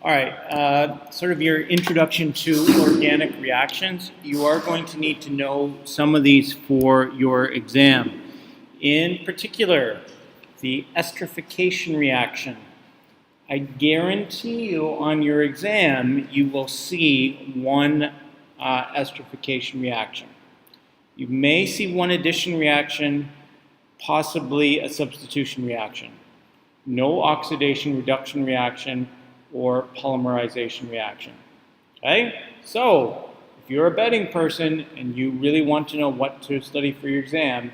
All right, sort of your introduction to organic reactions. You are going to need to know some of these for your exam. In particular, the esterification reaction. I guarantee you on your exam, you will see one esterification reaction. You may see one addition reaction, possibly a substitution reaction. No oxidation reduction reaction or polymerization reaction. Okay? So, if you're a betting person and you really want to know what to study for your exam,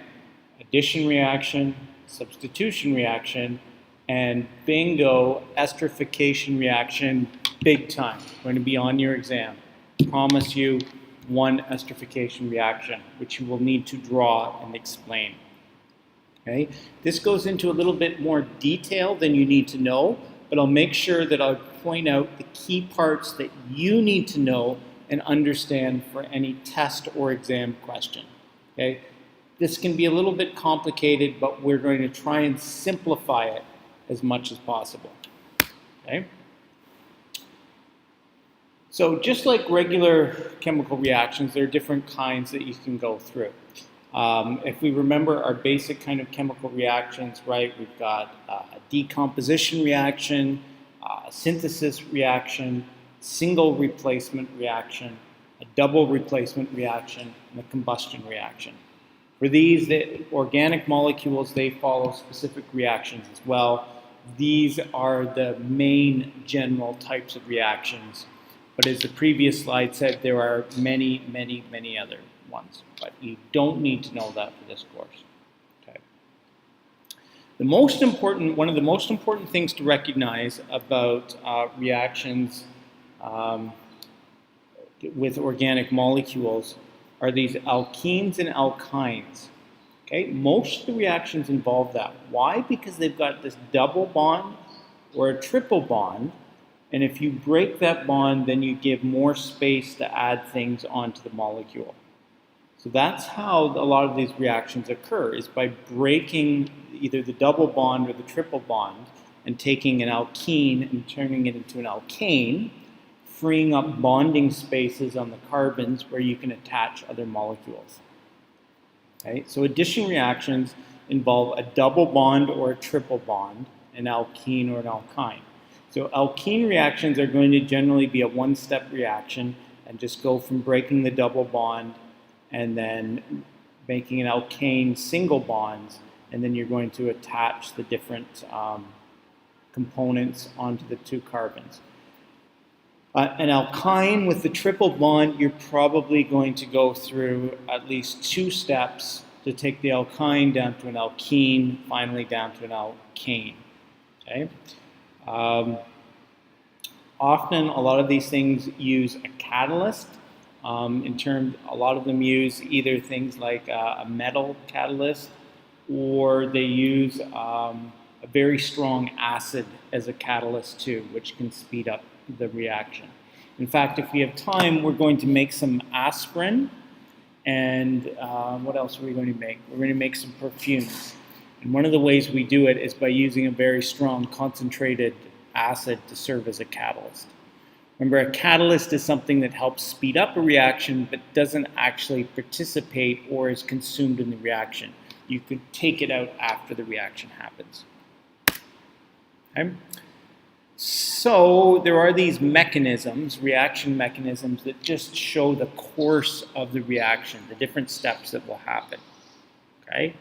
addition reaction, substitution reaction, and bingo, esterification reaction, big time. Going to be on your exam. Promise you one esterification reaction, which you will need to draw and explain. Okay? This goes into a little bit more detail than you need to know, but I'll make sure that I'll point out the key parts that you need to know and understand for any test or exam question. Okay? This can be a little bit complicated, but we're going to try and simplify it as much as possible. Okay? So just like regular chemical reactions, there are different kinds that you can go through. If we remember our basic kind of chemical reactions, right, we've got a decomposition reaction, a synthesis reaction, single replacement reaction, a double replacement reaction, and a combustion reaction. For these, the organic molecules, they follow specific reactions as well. These are the main general types of reactions. But as the previous slide said, there are many, many, many other ones. But you don't need to know that for this course. Okay. One of the most important things to recognize about reactions with organic molecules are these alkenes and alkynes. Okay, most of the reactions involve that. Why? Because they've got this double bond or a triple bond, and if you break that bond, then you give more space to add things onto the molecule. So that's how a lot of these reactions occur, is by breaking either the double bond or the triple bond and taking an alkene and turning it into an alkane, freeing up bonding spaces on the carbons where you can attach other molecules. Okay? So addition reactions involve a double bond or a triple bond, an alkene or an alkyne. So alkene reactions are going to generally be a one-step reaction and just go from breaking the double bond and then making an alkane single bonds, and then you're going to attach the different components onto the two carbons. An alkyne with the triple bond, you're probably going to go through at least two steps to take the alkyne down to an alkene, finally down to an alkane. Okay? Often, a lot of these things use a catalyst. A lot of them use either things like a metal catalyst, or they use a very strong acid as a catalyst too, which can speed up the reaction. In fact, if we have time, we're going to make some aspirin, and what else are we going to make? We're going to make some perfumes. And one of the ways we do it is by using a very strong concentrated acid to serve as a catalyst. Remember, a catalyst is something that helps speed up a reaction but doesn't actually participate or is consumed in the reaction. You could take it out after the reaction happens. Okay? So there are these mechanisms, reaction mechanisms, that just show the course of the reaction, the different steps that will happen. Okay?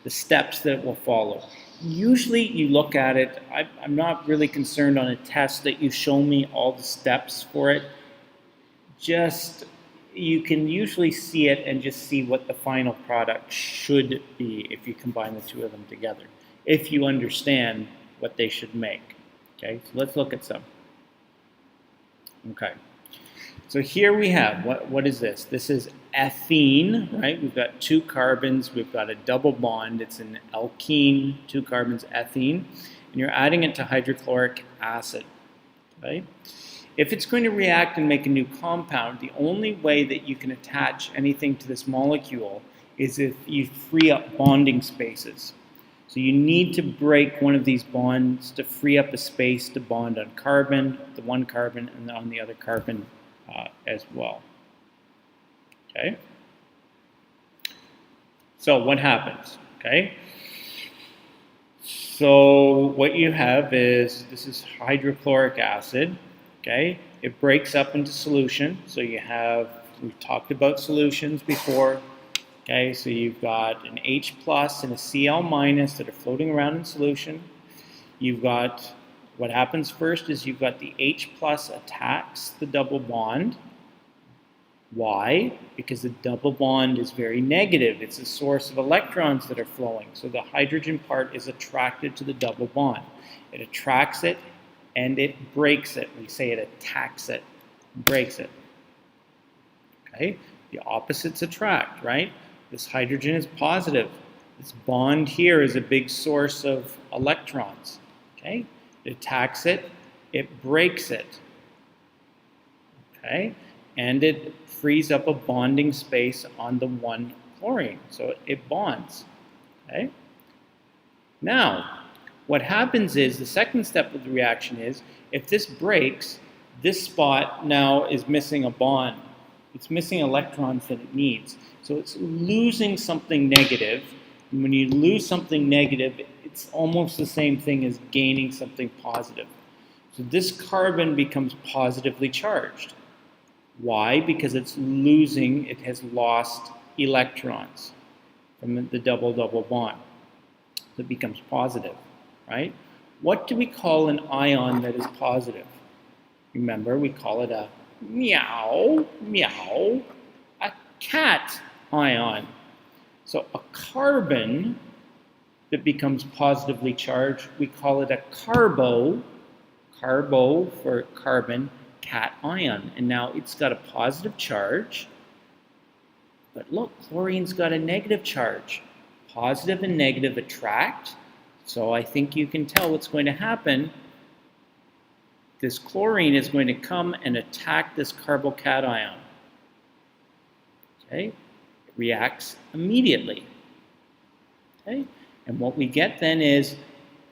The steps that will follow. Usually you look at it, I'm not really concerned on a test that you show me all the steps for it. Just, you can usually see it and just see what the final product should be if you combine the two of them together, if you understand what they should make. Okay, so let's look at some. Okay, so here we have, what is this? This is ethene, right? We've got two carbons, we've got a double bond, it's an alkene, two carbons, ethene, and you're adding it to hydrochloric acid, right? If it's going to react and make a new compound, the only way that you can attach anything to this molecule is if you free up bonding spaces. So you need to break one of these bonds to free up a space to bond on carbon, the one carbon, and on the other carbon as well. Okay? So what happens? Okay? So what you have is, this is hydrochloric acid. Okay? It breaks up into solution. So you have, we've talked about solutions before. Okay, so you've got an H plus and a Cl minus that are floating around in solution. You've got, what happens first is you've got the H plus attacks the double bond. Why? Because the double bond is very negative. It's a source of electrons that are flowing. So the hydrogen part is attracted to the double bond. It attracts it and it breaks it. We say it attacks it, breaks it. Okay, the opposites attract, right? This hydrogen is positive. This bond here is a big source of electrons. Okay? It attacks it, it breaks it. Okay? And it frees up a bonding space on the one chlorine. So it bonds. Okay? Now, what happens is, the second step of the reaction is, if this breaks, this spot now is missing a bond. It's missing electrons that it needs. So it's losing something negative. And when you lose something negative, it's almost the same thing as gaining something positive. So this carbon becomes positively charged. Why? Because it's losing, it has lost electrons from the double-double bond. So it becomes positive, right? What do we call an ion that is positive? Remember, we call it a meow, meow, a cat ion. So a carbon that becomes positively charged, we call it a carbo for carbon, cat ion. And now it's got a positive charge, but look, chlorine's got a negative charge. Positive and negative attract, so I think you can tell what's going to happen. This chlorine is going to come and attack this carbocation. Okay? It reacts immediately. Okay? And what we get then is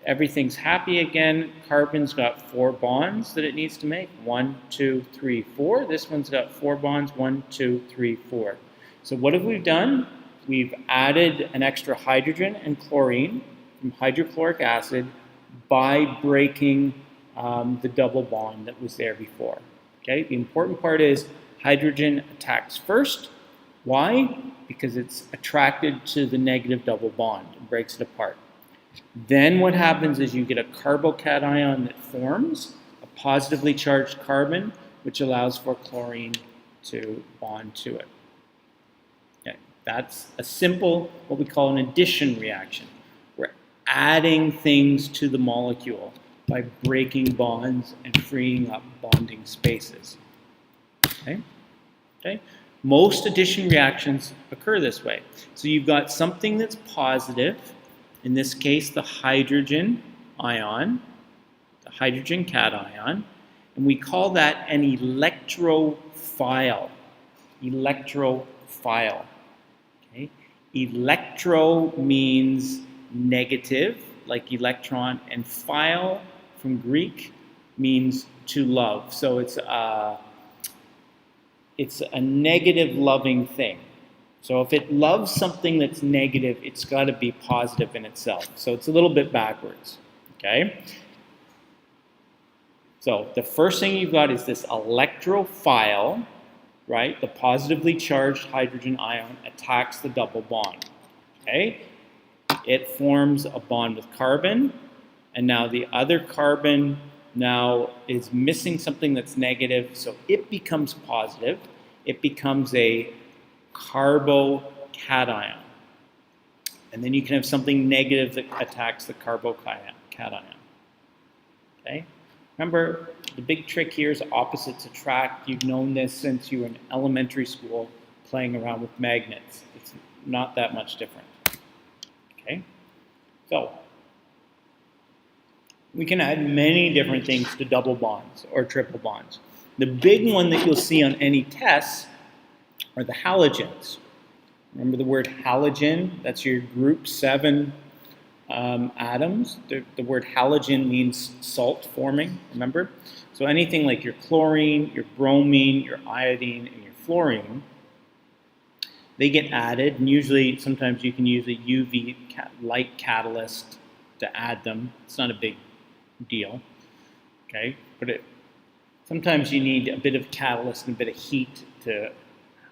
everything's happy again. Carbon's got 4 bonds that it needs to make. 1, 2, 3, 4. This one's got 4 bonds. 1, 2, 3, 4. So what have we done? We've added an extra hydrogen and chlorine from hydrochloric acid by breaking the double bond that was there before. Okay, the important part is hydrogen attacks first. Why? Because it's attracted to the negative double bond and breaks it apart. Then what happens is you get a carbocation that forms a positively charged carbon, which allows for chlorine to bond to it. Okay, that's a simple, what we call an addition reaction. We're adding things to the molecule by breaking bonds and freeing up bonding spaces. Okay? Okay? Most addition reactions occur this way. So you've got something that's positive, in this case the hydrogen ion, the hydrogen cation, and we call that an electrophile. Electrophile. Okay? Electro means negative, like electron, and phile from Greek means to love. So it's a negative loving thing. So if it loves something that's negative, it's got to be positive in itself. So it's a little bit backwards. Okay? So the first thing you've got is this electrophile, right? The positively charged hydrogen ion attacks the double bond. Okay? It forms a bond with carbon, and now the other carbon now is missing something that's negative, so it becomes positive. It becomes a carbocation. And then you can have something negative that attacks the carbocation. Okay? Remember, the big trick here is opposites attract. You've known this since you were in elementary school playing around with magnets. It's not that much different. Okay? So, we can add many different things to double bonds or triple bonds. The big one that you'll see on any tests are the halogens. Remember the word halogen? That's your group 7 atoms. The word halogen means salt forming, remember? So anything like your chlorine, your bromine, your iodine, and your fluorine, they get added, and usually sometimes you can use a UV light catalyst to add them. It's not a big deal, okay? But sometimes you need a bit of catalyst and a bit of heat to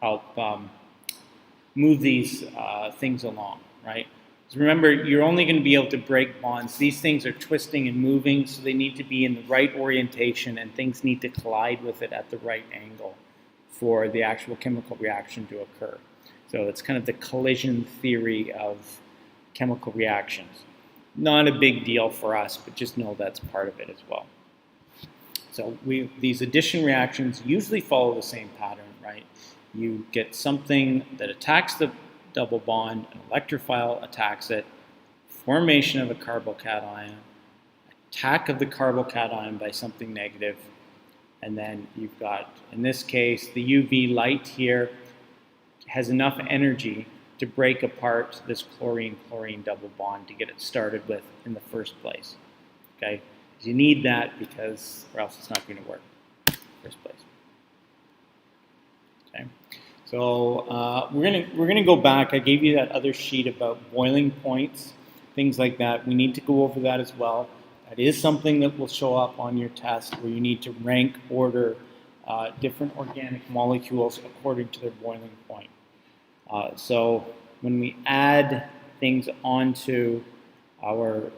help move these things along, right? So remember, you're only going to be able to break bonds. These things are twisting and moving, so they need to be in the right orientation, and things need to collide with it at the right angle for the actual chemical reaction to occur. So it's kind of the collision theory of chemical reactions. Not a big deal for us, but just know that's part of it as well. So these addition reactions usually follow the same pattern, right? You get something that attacks the double bond, an electrophile attacks it, formation of a carbocation, attack of the carbocation by something negative, and then you've got, in this case, the UV light here has enough energy to break apart this chlorine-chlorine double bond to get it started with in the first place, okay? You need that because, or else it's not going to work in the first place. Okay, so we're gonna go back. I gave you that other sheet about boiling points, things like that. We need to go over that as well. That is something that will show up on your test where you need to rank order different organic molecules according to their boiling point. So when we add things onto our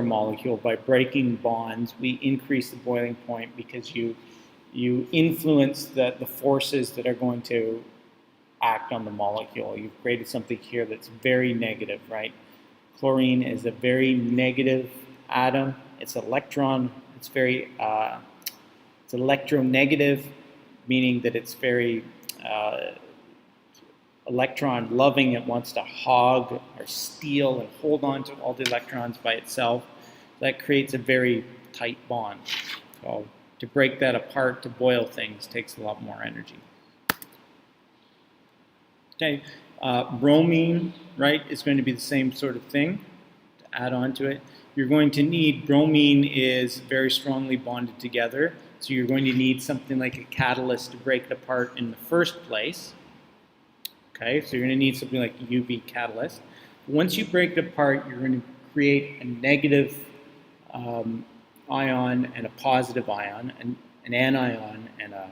molecule by breaking bonds, we increase the boiling point because you influence the forces that are going to act on the molecule. You've created something here that's very negative, right? Chlorine is a very negative atom. It's it's very, it's electronegative, meaning that it's very electron loving. It wants to hog or steal and hold on to all the electrons by itself. That creates a very tight bond. So to break that apart, to boil things, takes a lot more energy. Okay, bromine, right, is going to be the same sort of thing to add on to it. You're going to need, bromine is very strongly bonded together, so you're going to need something like a catalyst to break it apart in the first place. Okay, so you're going to need something like a UV catalyst. Once you break it apart, you're going to create a negative ion and a positive ion, an anion and a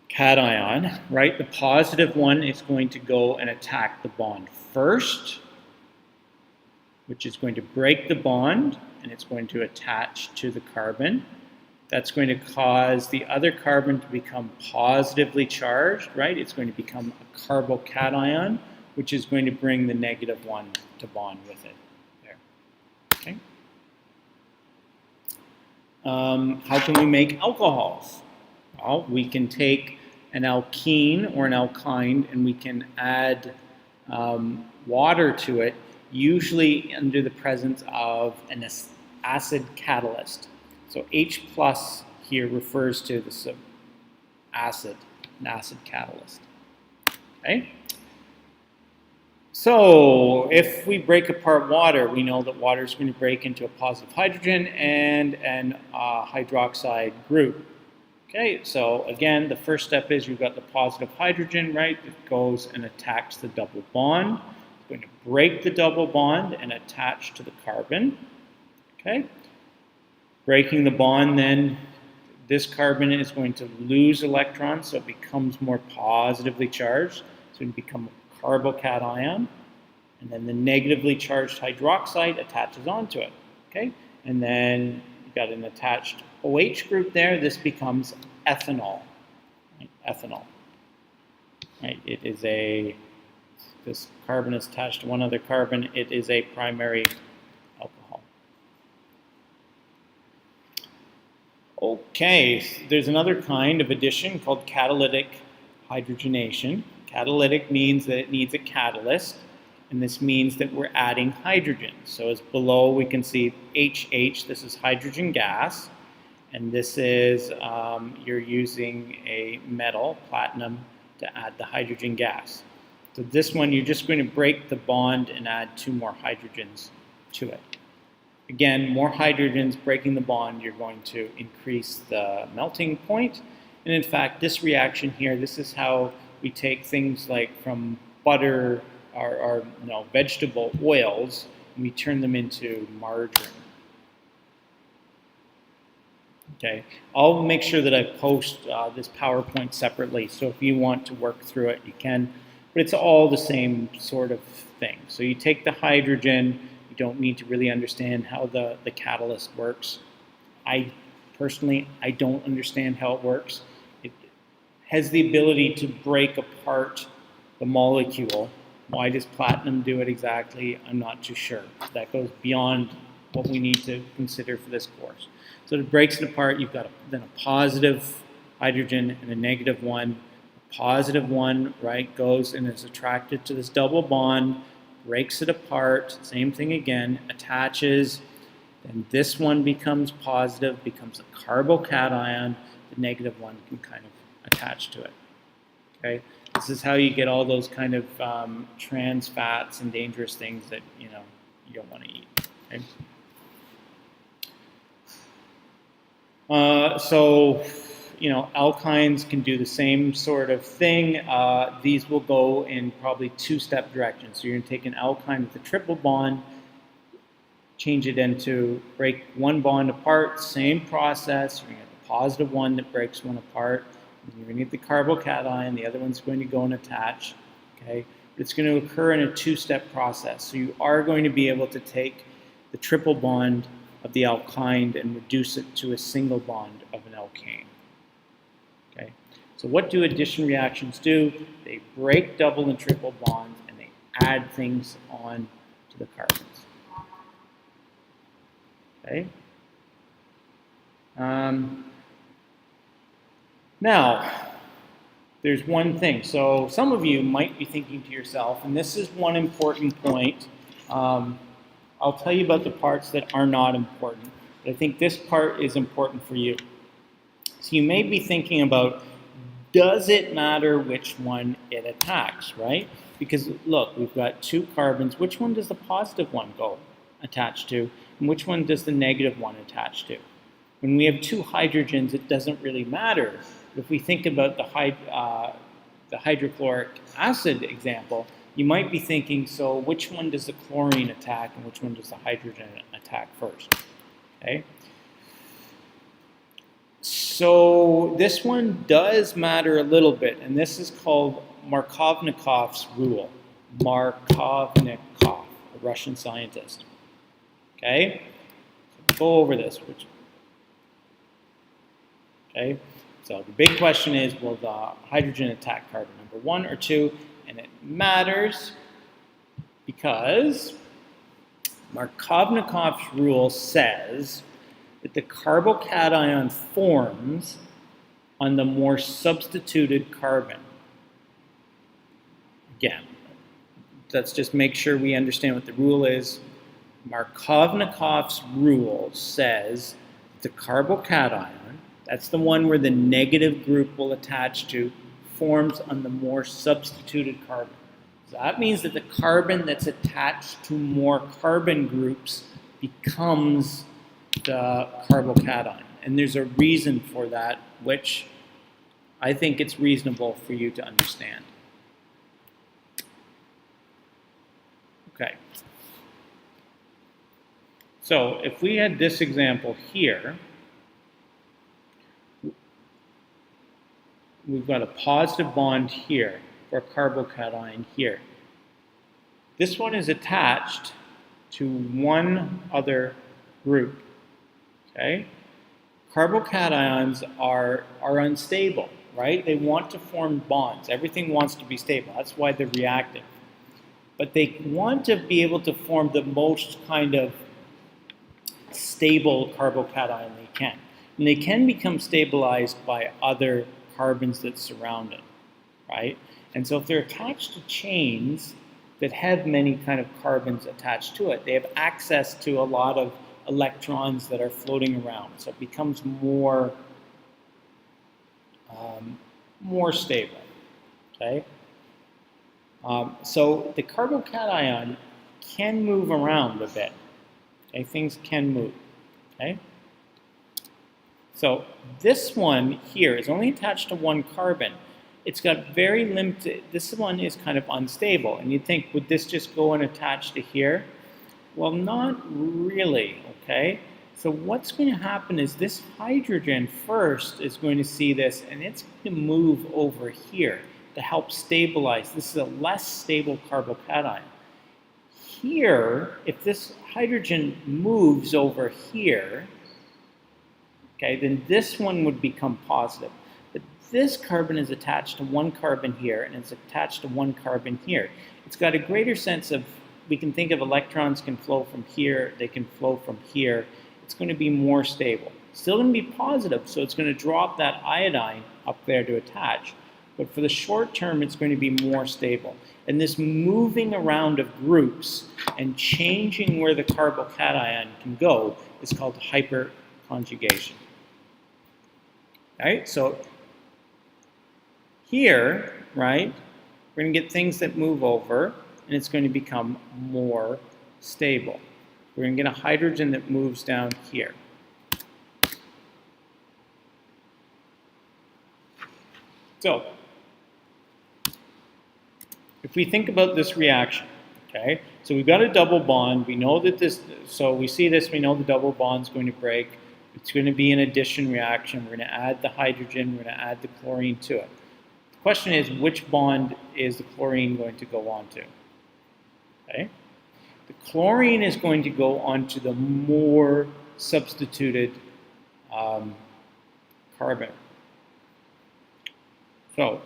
cation, right? The positive one is going to go and attack the bond first, which is going to break the bond, and it's going to attach to the carbon. That's going to cause the other carbon to become positively charged, right? It's going to become a carbocation, which is going to bring the negative one to bond with it. There. Okay. How can we make alcohols? Well, we can take an alkene or an alkyne and we can add water to it, usually under the presence of an acid catalyst. So H plus here refers to the acid, an acid catalyst. Okay? So if we break apart water, we know that water is going to break into a positive hydrogen and an hydroxide group. Okay, so again, the first step is you've got the positive hydrogen, right? It goes and attacks the double bond. It's going to break the double bond and attach to the carbon. Okay, breaking the bond, then this carbon is going to lose electrons, so it becomes more positively charged. So it becomes a carbocation, and then the negatively charged hydroxide attaches onto it. Okay, and then you've got an attached OH group there. This becomes ethanol. Right? Ethanol. Right? It is this carbon is attached to one other carbon. It is a primary alcohol. Okay, there's another kind of addition called catalytic hydrogenation. Catalytic means that it needs a catalyst, and this means that we're adding hydrogen. So as below we can see HH, this is hydrogen gas, and this is, you're using a metal, platinum, to add the hydrogen gas. So this one, you're just going to break the bond and add 2 more hydrogens to it. Again, more hydrogens breaking the bond, you're going to increase the melting point. And in fact, this reaction here, this is how we take things like from butter or vegetable oils, and we turn them into margarine. Okay, I'll make sure that I post this PowerPoint separately, so if you want to work through it, you can. But it's all the same sort of thing. So you take the hydrogen, you don't need to really understand how the catalyst works. I personally don't understand how it works. It has the ability to break apart the molecule. Why does platinum do it exactly? I'm not too sure. That goes beyond what we need to consider for this course. So it breaks it apart. You've got then a positive hydrogen and a negative one. A positive one, right, goes and is attracted to this double bond, breaks it apart, same thing again, attaches, then this one becomes positive, becomes a carbocation, the negative one can kind of attach to it. Okay, this is how you get all those kind of trans fats and dangerous things that you don't want to eat. Okay? So alkynes can do the same sort of thing. These will go in probably 2-step directions. So you're going to take an alkyne with a triple bond, change it into break one bond apart, same process. You're going to get the positive one that breaks one apart. And you're going to get the carbocation, the other one's going to go and attach. Okay? But it's going to occur in a 2-step process. So you are going to be able to take the triple bond of the alkyne and reduce it to a single bond of an alkane. Okay, so what do addition reactions do? They break double and triple bonds and they add things on to the carbons. Okay. Now, there's one thing. So some of you might be thinking to yourself, and this is one important point. I'll tell you about the parts that are not important, but I think this part is important for you. So you may be thinking about, does it matter which one it attacks, right? Because look, we've got 2 carbons. Which one does the positive one go attach to? And which one does the negative one attach to? When we have 2 hydrogens, it doesn't really matter. If we think about the hydrochloric acid example, you might be thinking, so which one does the chlorine attack and which one does the hydrogen attack first? Okay. So this one does matter a little bit, and this is called Markovnikov's rule. Markovnikov, a Russian scientist. Okay. So go over this. Okay. So the big question is, will the hydrogen attack carbon number 1 or 2? And it matters because Markovnikov's rule says that the carbocation forms on the more substituted carbon. Again, let's just make sure we understand what the rule is. Markovnikov's rule says the carbocation, that's the one where the negative group will attach to, forms on the more substituted carbon. So that means that the carbon that's attached to more carbon groups becomes the carbocation. And there's a reason for that, which I think it's reasonable for you to understand. Okay. So if we had this example here, we've got a positive bond here for a carbocation here. This one is attached to one other group. Okay? Carbocations are unstable, right? They want to form bonds. Everything wants to be stable. That's why they're reactive. But they want to be able to form the most kind of stable carbocation they can. And they can become stabilized by other carbons that surround it, right? And so if they're attached to chains that have many kind of carbons attached to it, they have access to a lot of electrons that are floating around. So it becomes more stable, okay? So the carbocation can move around a bit. Okay, things can move. Okay. So this one here is only attached to one carbon. It's got very limited, this one is kind of unstable. And you'd think, would this just go and attach to here? Well, not really, okay? So what's going to happen is this hydrogen first is going to see this, and it's going to move over here to help stabilize. This is a less stable carbocation. Here, if this hydrogen moves over here, okay, then this one would become positive. But this carbon is attached to one carbon here, and it's attached to one carbon here. It's got a greater sense of, we can think of electrons can flow from here, they can flow from here. It's going to be more stable. Still going to be positive, so it's going to drop that iodine up there to attach. But for the short term, it's going to be more stable. And this moving around of groups and changing where the carbocation can go is called hyperconjugation. Right? So here, right, we're going to get things that move over, and it's going to become more stable. We're going to get a hydrogen that moves down here. So, if we think about this reaction, okay, so we've got a double bond. We know that this, so we see this, we know the double bond's going to break. It's going to be an addition reaction. We're going to add the hydrogen, we're going to add the chlorine to it. The question is, which bond is the chlorine going to go on to? Okay. The chlorine is going to go onto the more substituted carbon. So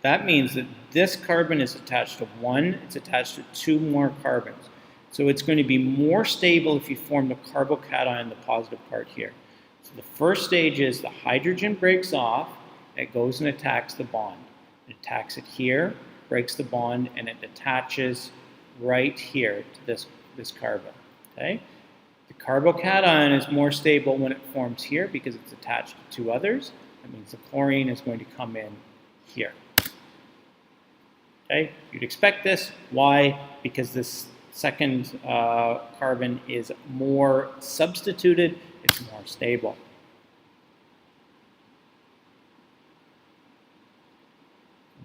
that means that this carbon is attached to one, it's attached to two more carbons. So it's going to be more stable if you form the carbocation, the positive part here. So the first stage is the hydrogen breaks off, it goes and attacks the bond. It attacks it here, breaks the bond, and it attaches right here to this carbon. Okay? The carbocation is more stable when it forms here because it's attached to two others. That means the chlorine is going to come in here. Okay? You'd expect this. Why? Because this second carbon is more substituted, it's more stable.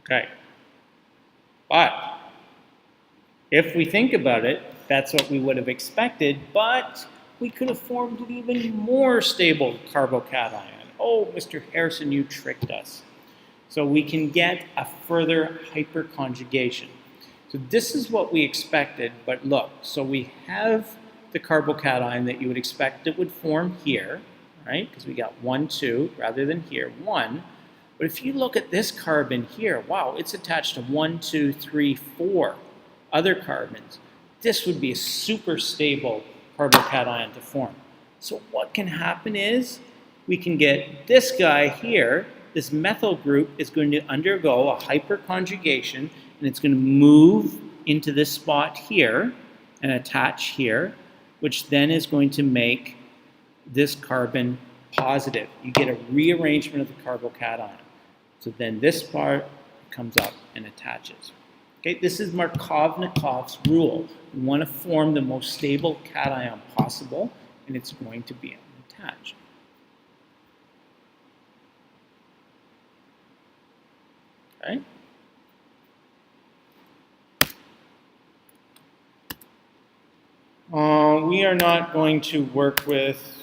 Okay. But if we think about it, that's what we would have expected, but we could have formed an even more stable carbocation. Oh, Mr. Harrison, you tricked us. So we can get a further hyperconjugation. So this is what we expected, but look, so we have the carbocation that you would expect it would form here, right? Because we got 1, 2, rather than here, 1. But if you look at this carbon here, wow, it's attached to 1, 2, 3, 4 other carbons. This would be a super stable carbocation to form. So what can happen is we can get this guy here, this methyl group is going to undergo a hyperconjugation, and it's going to move into this spot here and attach here, which then is going to make this carbon positive. You get a rearrangement of the carbocation. So then this part comes up and attaches. Okay, this is Markovnikov's rule. We want to form the most stable cation possible, and it's going to be attached. Okay. We are not going to work with,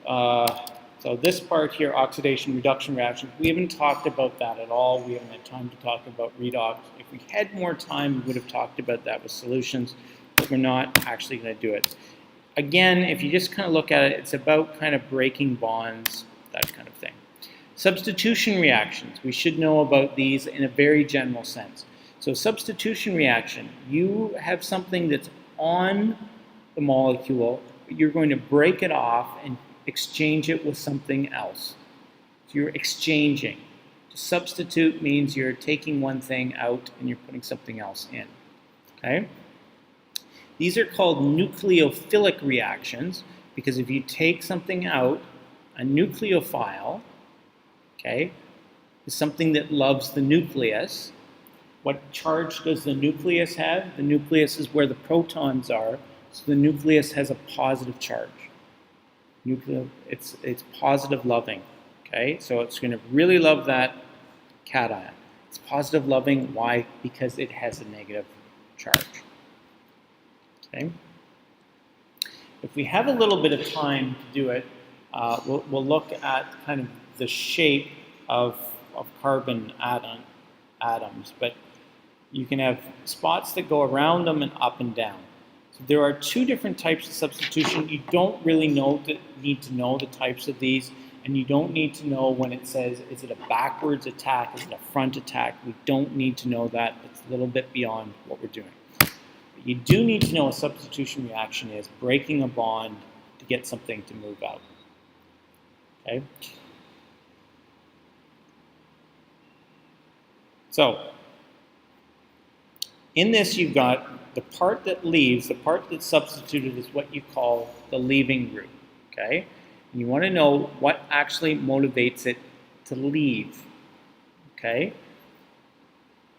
so this part here, oxidation reduction reactions, we haven't talked about that at all. We haven't had time to talk about redox. If we had more time, we would have talked about that with solutions, but we're not actually going to do it. Again, if you just kind of look at it, it's about kind of breaking bonds, that kind of thing. Substitution reactions, we should know about these in a very general sense. So substitution reaction, you have something that's on the molecule, but you're going to break it off and exchange it with something else. So you're exchanging. To substitute means you're taking one thing out and you're putting something else in. Okay? These are called nucleophilic reactions because if you take something out, a nucleophile, okay, is something that loves the nucleus, What charge does the nucleus have? The nucleus is where the protons are, so the nucleus has a positive charge. It's positive loving, okay? So it's going to really love that cation. It's positive loving, why? Because it has a negative charge, okay? If we have a little bit of time to do it, we'll look at kind of the shape of carbon atoms, but you can have spots that go around them and up and down. So there are two different types of substitution. You don't really need to know the types of these, and you don't need to know when it says, is it a backwards attack, is it a front attack? We don't need to know that. It's a little bit beyond what we're doing. But you do need to know a substitution reaction is breaking a bond to get something to move out. Okay? So, in this you've got the part that leaves, the part that's substituted is what you call the leaving group, okay? And you want to know what actually motivates it to leave, okay?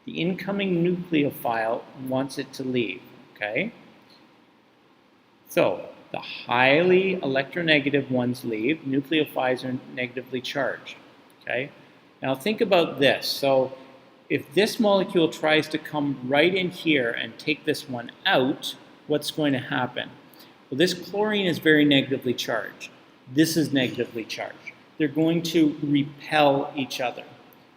The incoming nucleophile wants it to leave, okay? So, the highly electronegative ones leave, nucleophiles are negatively charged, okay? Now think about this. So, if this molecule tries to come right in here and take this one out, what's going to happen? Well, this chlorine is very negatively charged. This is negatively charged. They're going to repel each other.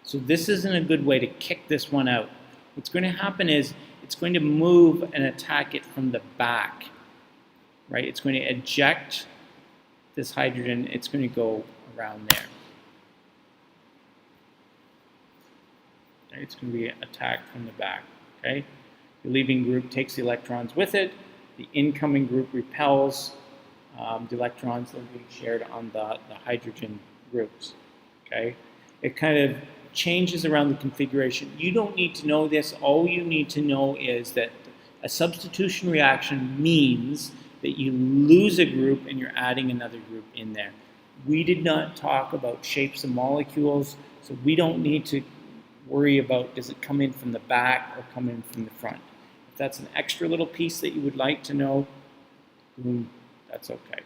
So this isn't a good way to kick this one out. What's going to happen is it's going to move and attack it from the back, right? It's going to eject this hydrogen. It's going to go around there. It's going to be attacked from the back, okay? The leaving group takes the electrons with it. The incoming group repels the electrons that are being shared on the hydrogen groups, okay? It kind of changes around the configuration. You don't need to know this. All you need to know is that a substitution reaction means that you lose a group and you're adding another group in there. We did not talk about shapes of molecules, so we don't need to worry about does it come in from the back or come in from the front. If that's an extra little piece that you would like to know, that's okay.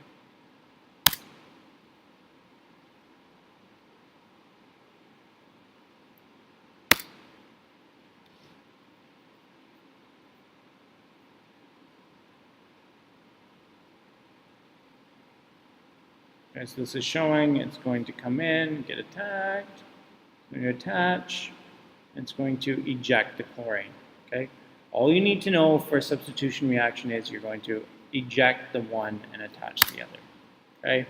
Okay, so this is showing it's going to come in, get attacked, it's going to attach, and it's going to eject the chlorine. Okay? All you need to know for a substitution reaction is you're going to eject the one and attach the other. Okay?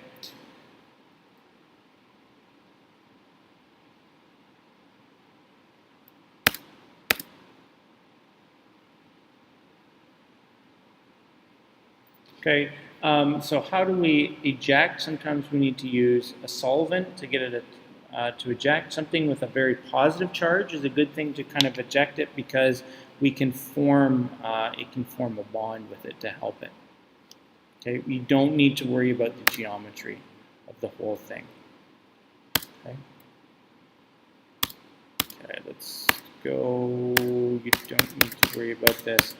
Okay, so how do we eject? Sometimes we need to use a solvent to get it to eject. Something with a very positive charge is a good thing to kind of eject it because we can form, it can form a bond with it to help it. Okay, we don't need to worry about the geometry of the whole thing. Okay, okay, let's go. You don't need to worry about this.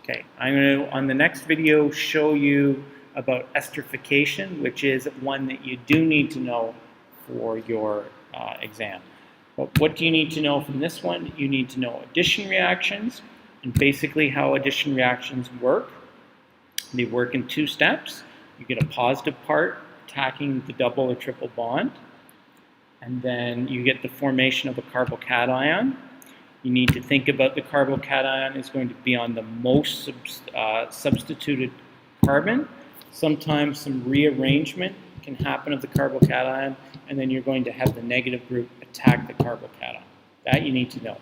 Okay, I'm going to, on the next video, show you about esterification, which is one that you do need to know for your exam. But what do you need to know from this one? You need to know addition reactions and basically how addition reactions work. They work in two steps. You get a positive part attacking the double or triple bond, and then you get the formation of a carbocation. You need to think about the carbocation is going to be on the most substituted carbon. Sometimes some rearrangement can happen of the carbocation, and then you're going to have the negative group attack the carbocation. That you need to know.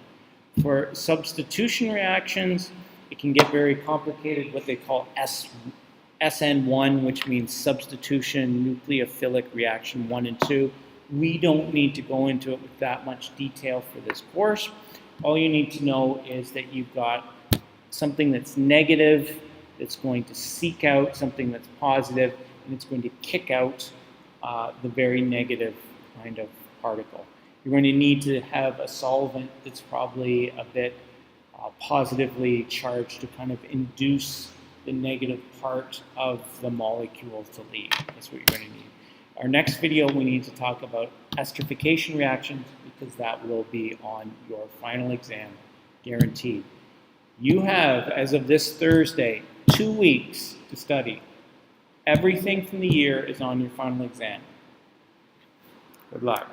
For substitution reactions, it can get very complicated, what they call SN1, which means substitution nucleophilic reaction 1 and 2. We don't need to go into it with that much detail for this course. All you need to know is that you've got something that's negative, that's going to seek out something that's positive, and it's going to kick out the very negative kind of particle. You're going to need to have a solvent that's probably a bit positively charged to kind of induce the negative part of the molecule to leave. That's what you're going to need. Our next video, we need to talk about esterification reactions because that will be on your final exam, guaranteed. You have, as of this Thursday, 2 weeks to study. Everything from the year is on your final exam. Good luck.